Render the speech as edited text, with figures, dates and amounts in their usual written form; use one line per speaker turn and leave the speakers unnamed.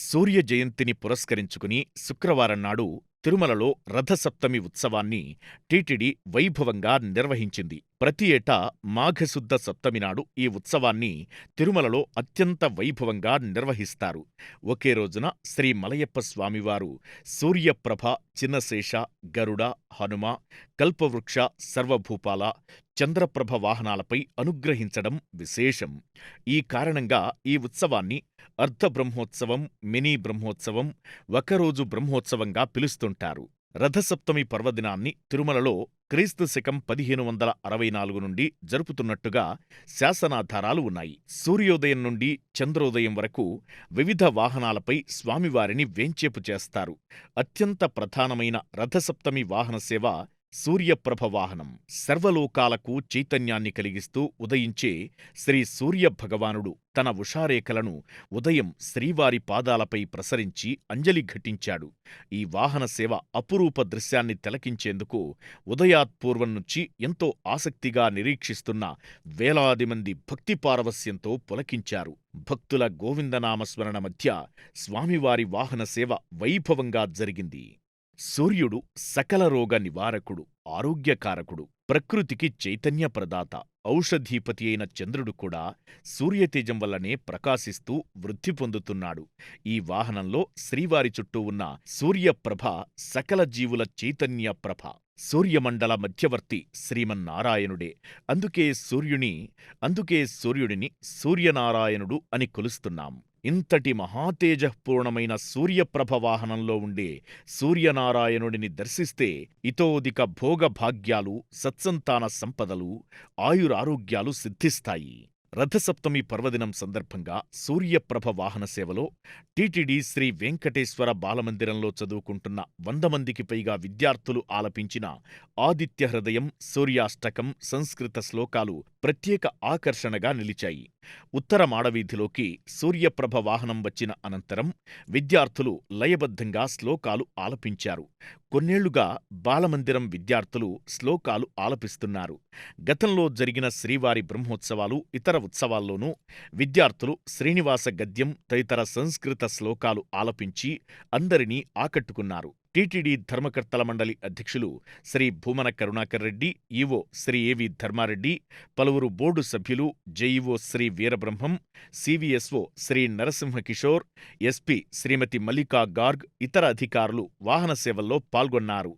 సూర్య జయంతిని పురస్కరించుకుని శుక్రవారం నాడు తిరుమలలో రథసప్తమి ఉత్సవాన్ని టీటీడీ వైభవంగా నిర్వహించింది. ప్రతి ఏటా మాఘశుద్ధ సప్తమి నాడు ఈ ఉత్సవాన్ని తిరుమలలో అత్యంత వైభవంగా నిర్వహిస్తారు. ఒకే రోజున శ్రీ మలయప్ప స్వామివారు సూర్యప్రభ, చిన్నశేష, గరుడ, హనుమ, కల్పవృక్ష, సర్వభూపాల, చంద్రప్రభ వాహనాలపై అనుగ్రహించడం విశేషం. ఈ కారణంగా ఈ ఉత్సవాన్ని అర్ధబ్రహ్మోత్సవం, మినీ బ్రహ్మోత్సవం, ఒకరోజు బ్రహ్మోత్సవంగా పిలుస్తుంటారు. రథసప్తమి పర్వదినాన్ని తిరుమలలో క్రీస్తు శకం 1564 నుండి జరుపుతున్నట్టుగా శాసనాధారాలు ఉన్నాయి. సూర్యోదయం నుండి చంద్రోదయం వరకు వివిధ వాహనాలపై స్వామివారిని వేంచేపు చేస్తారు. అత్యంత ప్రధానమైన రథసప్తమి వాహన సేవ సూర్యప్రభ వాహనం. సర్వలోకాలకు చైతన్యాన్ని కలిగిస్తూ ఉదయించే శ్రీ సూర్యభగవానుడు తన ఉషారేఖలను ఉదయం శ్రీవారి పాదాలపై ప్రసరించి అంజలి ఘటించాడు. ఈ వాహన సేవ అపురూప దృశ్యాన్ని తిలకించేందుకు ఉదయాత్పూర్వం నుంచి ఎంతో ఆసక్తిగా నిరీక్షిస్తున్న వేలాది మంది భక్తి పారవస్యంతో పులకించారు. భక్తుల గోవిందనామస్మరణ మధ్య స్వామివారి వాహన సేవ వైభవంగా జరిగింది. సూర్యుడు సకల రోగ నివారకుడు, ఆరోగ్యకారకుడు, ప్రకృతికి చైతన్య ప్రదాత. ఔషధీపతి అయిన చంద్రుడు కూడా సూర్యతేజం వల్లనే ప్రకాశిస్తూ వృద్ధి పొందుతున్నాడు. ఈ వాహనంలో శ్రీవారి చుట్టూ ఉన్న సూర్యప్రభ సకల జీవుల చైతన్య ప్రభ. సూర్యమండల మధ్యవర్తి శ్రీమన్నారాయణుడే. అందుకే సూర్యుడిని సూర్యనారాయణుడు అని కొలుస్తున్నాం. ఇంతటి మహాతేజఃపూర్ణమైన సూర్యప్రభ వాహనంలో ఉండే సూర్యనారాయణుడిని దర్శిస్తే ఇతోధిక భోగభాగ్యాలు, సత్సంతాన సంపదలు, ఆయురారోగ్యాలు సిద్ధిస్తాయి. రథసప్తమి పర్వదినం సందర్భంగా సూర్యప్రభ వాహన సేవలో టీటీడీ శ్రీ వెంకటేశ్వర బాలమందిరంలో చదువుకుంటున్న 100 మందికి పైగా విద్యార్థులు ఆలపించిన ఆదిత్య హృదయం, సూర్యాష్టకం సంస్కృత శ్లోకాలు ప్రత్యేక ఆకర్షణగా నిలిచాయి. ఉత్తర మాడవీధిలోకి సూర్యప్రభ వాహనం వచ్చిన అనంతరం విద్యార్థులు లయబద్ధంగా శ్లోకాలు ఆలపించారు. కొన్నేళ్లుగా బాలమందిరం విద్యార్థులు శ్లోకాలు ఆలపిస్తున్నారు. గతంలో జరిగిన శ్రీవారి బ్రహ్మోత్సవాలు, ఇతర ఉత్సవాల్లోనూ విద్యార్థులు శ్రీనివాస గద్యం తదితర సంస్కృత శ్లోకాలు ఆలపించి అందరినీ ఆకట్టుకున్నారు. టీటీడీ ధర్మకర్తల మండలి అధ్యక్షులు శ్రీ భూమన కరుణాకర్ రెడ్డి, ఈవో శ్రీ ఏవి ధర్మారెడ్డి, పలువురు బోర్డు సభ్యులు, JEO Shri Veerabrahmam, CVSO Shri Narasimha Kishore, SP Shrimati Mallika Garg, ఇతర అధికారులు వాహన సేవల్లో పాల్గొన్నారు.